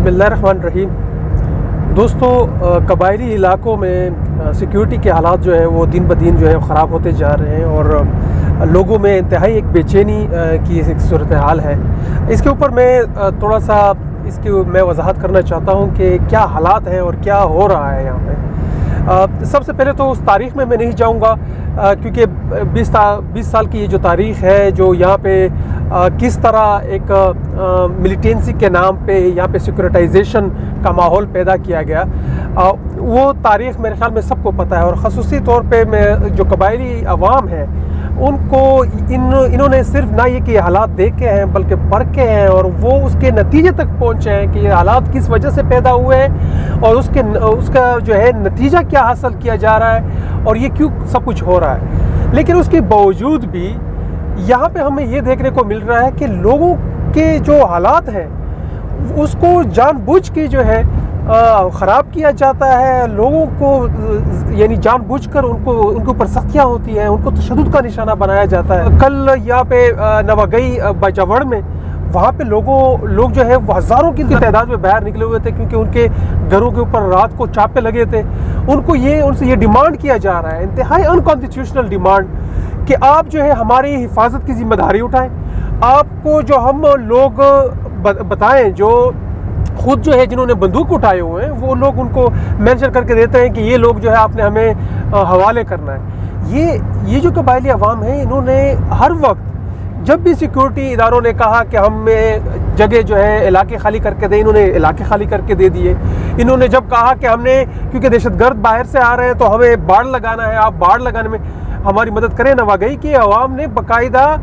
बिस्मिल्लाहिर्रहमानिर्रहीम। दोस्तों, कबायली इलाकों में सिक्योरिटी के हालात जो है वो दिन ब दिन जो है ख़राब होते जा रहे हैं और लोगों में इंतहाई एक बेचैनी की एक सूरत हाल है। इसके ऊपर मैं थोड़ा सा मैं वजाहत करना चाहता हूँ कि क्या हालात हैं और क्या हो रहा है यहाँ पे। सबसे पहले तो उस तारीख़ में मैं नहीं जाऊँगा क्योंकि 20 साल की ये जो तारीख़ है, जो यहाँ पे किस तरह एक मिलिटेंसी के नाम पे यहाँ पे सिक्योरिटाइजेशन का माहौल पैदा किया गया, वो तारीख़ मेरे ख़्याल में सबको पता है। और ख़ुसूसी तौर पे मैं जो कबायली अवाम है उनको इन्होंने सिर्फ ना ये कि ये हालात देखे हैं बल्कि परखे हैं और वो उसके नतीजे तक पहुँचे हैं कि ये हालात किस वजह से पैदा हुए हैं और उसका जो है नतीजा क्या हासिल किया जा रहा है और ये क्यों सब कुछ हो रहा है। लेकिन उसके बावजूद भी यहाँ पे हमें ये देखने को मिल रहा है कि लोगों के जो हालात हैं उसको जानबूझ के जो है ख़राब किया जाता है। लोगों को यानी जानबूझकर उनके ऊपर सख्तियाँ होती हैं, उनको तशद्दुद का निशाना बनाया जाता है। कल यहाँ पे नवागई बाजावड़ में वहाँ पे लोग जो है हज़ारों की तादाद में बाहर निकले हुए थे क्योंकि उनके घरों के ऊपर रात को चापे लगे थे। उनसे ये डिमांड किया जा रहा है, इंतहाई अनकॉन्स्टिट्यूशनल डिमांड, कि आप जो है हमारी हिफाजत की जिम्मेदारी उठाएं। आपको जो हम लोग बताएं, जो खुद जो है जिन्होंने बंदूक उठाए हुए हैं वो लोग उनको मेंशन करके देते हैं कि ये लोग जो है आपने हमें हवाले करना है। ये जो कबायली अवाम है, इन्होंने हर वक्त जब भी सिक्योरिटी इदारों ने कहा कि हमें जगह जो है इलाके खाली करके दें, इन्होंने इलाके खाली करके दे दिए। इन्होंने जब कहा कि हमने क्योंकि दहशतगर्द बाहर से आ रहे हैं तो हमें बाड़ लगाना है, आप बाड़ लगाने में हमारी मदद करें। नवागई की अवाम ने बाकायदा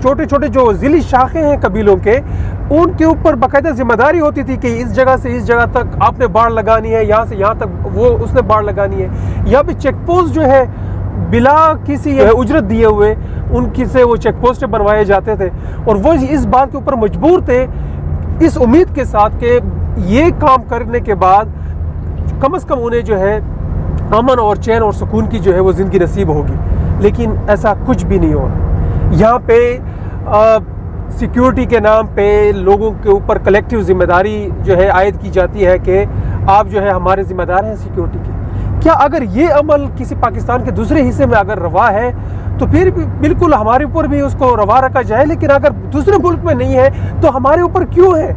छोटे छोटे जो ज़िली शाखें हैं कबीलों के, उनके ऊपर बाकायदा जिम्मेदारी होती थी कि इस जगह से इस जगह तक आपने बाड़ लगानी है, यहाँ से यहाँ तक उसने बाड़ लगानी है। यहाँ पे चेक पोस्ट जो है बिला किसी उजरत दिए हुए उनकी से वो चेक पोस्ट बनवाए जाते थे और वो इस बात के ऊपर मजबूर थे, इस उम्मीद के साथ कि ये काम करने के बाद कम से कम उन्हें जो है अमन और चैन और सुकून की जो है वो ज़िंदगी नसीब होगी। लेकिन ऐसा कुछ भी नहीं हो रहा। यहाँ पे सिक्योरिटी के नाम पे लोगों के ऊपर कलेक्टिव जिम्मेदारी जो है आयद की जाती है कि आप जो है हमारे ज़िम्मेदार हैं सिक्योरिटी के। क्या अगर ये अमल किसी पाकिस्तान के दूसरे हिस्से में अगर रवा है तो फिर बिल्कुल हमारे ऊपर भी उसको रवा रखा जाए, लेकिन अगर दूसरे मुल्क में नहीं है तो हमारे ऊपर क्यों है?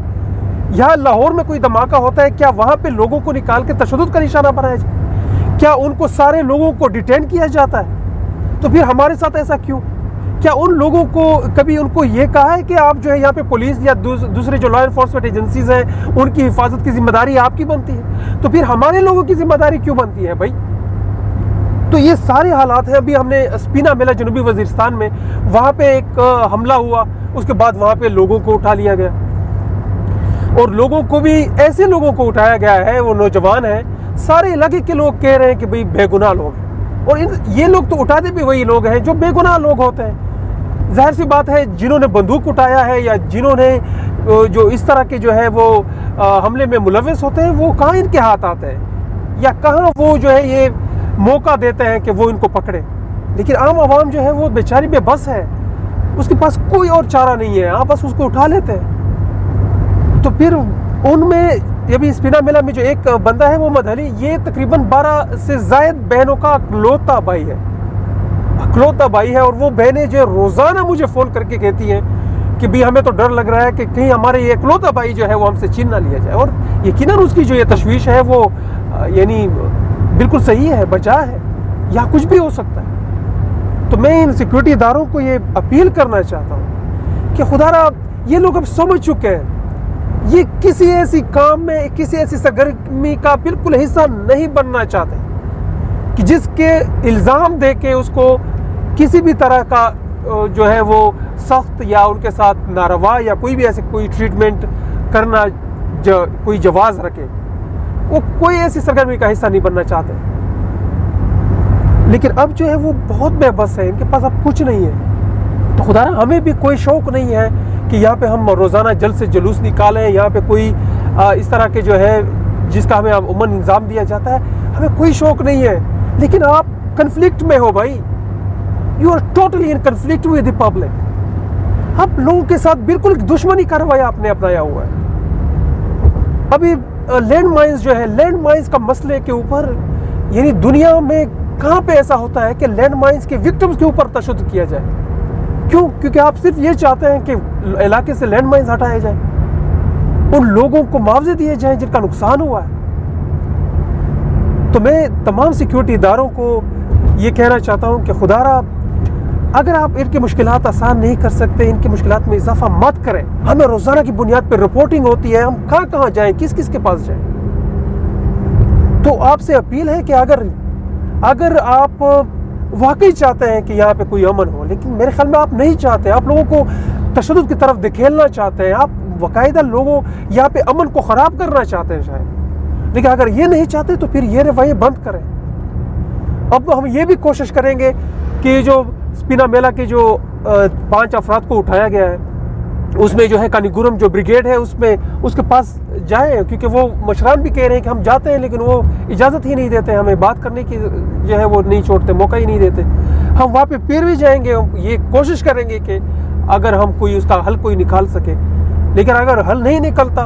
यहाँ लाहौर में कोई धमाका होता है, क्या वहाँ पे लोगों को निकाल के तशद्दुद का निशाना बनाया जाए? क्या उनको सारे लोगों को डिटेन किया जाता है? तो फिर हमारे साथ ऐसा क्यों? क्या उन लोगों को कभी उनको ये कहा है कि आप जो है यहाँ पे पुलिस या दूसरे जो लॉ एनफोर्समेंट एजेंसीज हैं उनकी हिफाजत की जिम्मेदारी आपकी बनती है? तो फिर हमारे लोगों की जिम्मेदारी क्यों बनती है भाई? तो ये सारे हालात हैं। अभी हमने स्पीना मेला जनूबी वजीरिस्तान में वहाँ पे एक हमला हुआ, उसके बाद वहाँ पे लोगों को उठा लिया गया और लोगों को भी ऐसे लोगों को उठाया गया है, वो नौजवान हैं, सारे इलाके के लोग कह रहे हैं कि भाई बेगुनाह लोग हैं और ये लोग तो उठाते भी वही लोग हैं जो बेगुनाह लोग होते हैं। जाहिर सी बात है जिन्होंने बंदूक उठाया है या जिन्होंने जो इस तरह के जो है वो हमले में मुलविस होते हैं, वो कहाँ इनके हाथ आते हैं या कहाँ वो जो है ये मौका देते हैं कि वो इनको पकड़े। लेकिन आम आवाम जो है वो बेचारी बेबस है, उसके पास कोई और चारा नहीं है, आप बस उसको उठा लेते हैं। तो फिर उनमें ये भी स्पीना मेला में जो एक बंदा है वो मदहली, ये तकरीबन 12 से ज़ायद बहनों का अकलौता भाई है और वो बहनें जो रोज़ाना मुझे फ़ोन करके कहती हैं कि भाई हमें तो डर लग रहा है कि कहीं हमारे ये इकलौता भाई जो है वो हमसे छीन ना लिया जाए। और यकीनन उसकी जो ये तशवीश है वो यानी बिल्कुल सही है, बचा है, या कुछ भी हो सकता है। तो मैं इन सिक्योरिटी इदारों को ये अपील करना चाहता हूँ कि खुदारा ये लोग अब समझ चुके हैं, ये किसी ऐसी काम में, किसी ऐसी सरगर्मी का बिल्कुल हिस्सा नहीं बनना चाहते कि जिसके इल्ज़ाम दे के उसको किसी भी तरह का जो है वो सख्त या उनके साथ नारवा या कोई भी ऐसे कोई ट्रीटमेंट करना कोई जवाज़ रखे। वो कोई ऐसी सरगर्मी का हिस्सा नहीं बनना चाहते। लेकिन अब जो है वो बहुत बेबस है, इनके पास अब कुछ नहीं है। तो खुदा हमें भी कोई शौक़ नहीं है कि यहाँ पे हम रोज़ाना जल्द से जुलूस निकालें, यहाँ पे कोई इस तरह के जो है जिसका हमें अमूमन इंतज़ाम दिया जाता है, हमें कोई शौक़ नहीं है। लेकिन आप कन्फ्लिक्ट में हो भाई, you are totally in conflict with the public. आप लोगों के साथ बिल्कुल दुश्मनी का रवैया आपने अपनाया हुआ है। अभी लैंड माइंस जो है, लैंड माइंस का मसले के ऊपर यानी दुनिया में कहाँ पे ऐसा होता है कि लैंड माइंस के विक्टिम्स के ऊपर तशद्दुद किया जाए? क्यों? क्योंकि आप सिर्फ ये चाहते हैं कि इलाके से लैंड माइंस हटाए जाए, उन लोगों को मुआवजे दिए जाएं जिनका नुकसान हुआ है। तो मैं तमाम सिक्योरिटी इदारों को ये कहना चाहता हूँ कि खुदारा, अगर आप इनकी मुश्किलात आसान नहीं कर सकते, इनकी मुश्किलात में इजाफा मत करें। हमें रोज़ाना की बुनियाद पर रिपोर्टिंग होती है, हम कहाँ कहाँ जाएं, किस किस के पास जाएं। तो आपसे अपील है कि अगर आप वाकई चाहते हैं कि यहाँ पे कोई अमन हो, लेकिन मेरे ख्याल में आप नहीं चाहते, आप लोगों को तशद्दुद की तरफ धकेलना चाहते हैं, आप बाकायदा लोगों यहाँ पे अमन को ख़राब करना चाहते हैं शायद। लेकिन अगर ये नहीं चाहते तो फिर ये रवैये बंद करें। अब हम ये भी कोशिश करेंगे कि जो स्पिना मेला के जो 5 अफराद को उठाया गया है, उसमें जो है कानीगुरम जो ब्रिगेड है उसके पास जाएं, क्योंकि वो मशरान भी कह रहे हैं कि हम जाते हैं, लेकिन वो इजाज़त ही नहीं देते, हमें बात करने की जो है वो नहीं छोड़ते, मौका ही नहीं देते। हम वहाँ पे फिर भी जाएंगे, ये कोशिश करेंगे कि अगर हम कोई उसका हल कोई निकाल सके। लेकिन अगर हल नहीं निकलता,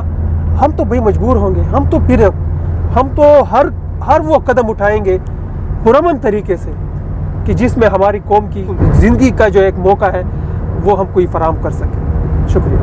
हम तो भाई मजबूर होंगे, हम तो हर वो कदम उठाएंगे पुरअमन तरीके से कि जिसमें हमारी कौम की ज़िंदगी का जो एक मौका है वो हम कोई फराहम कर सकें। शुक्रिया।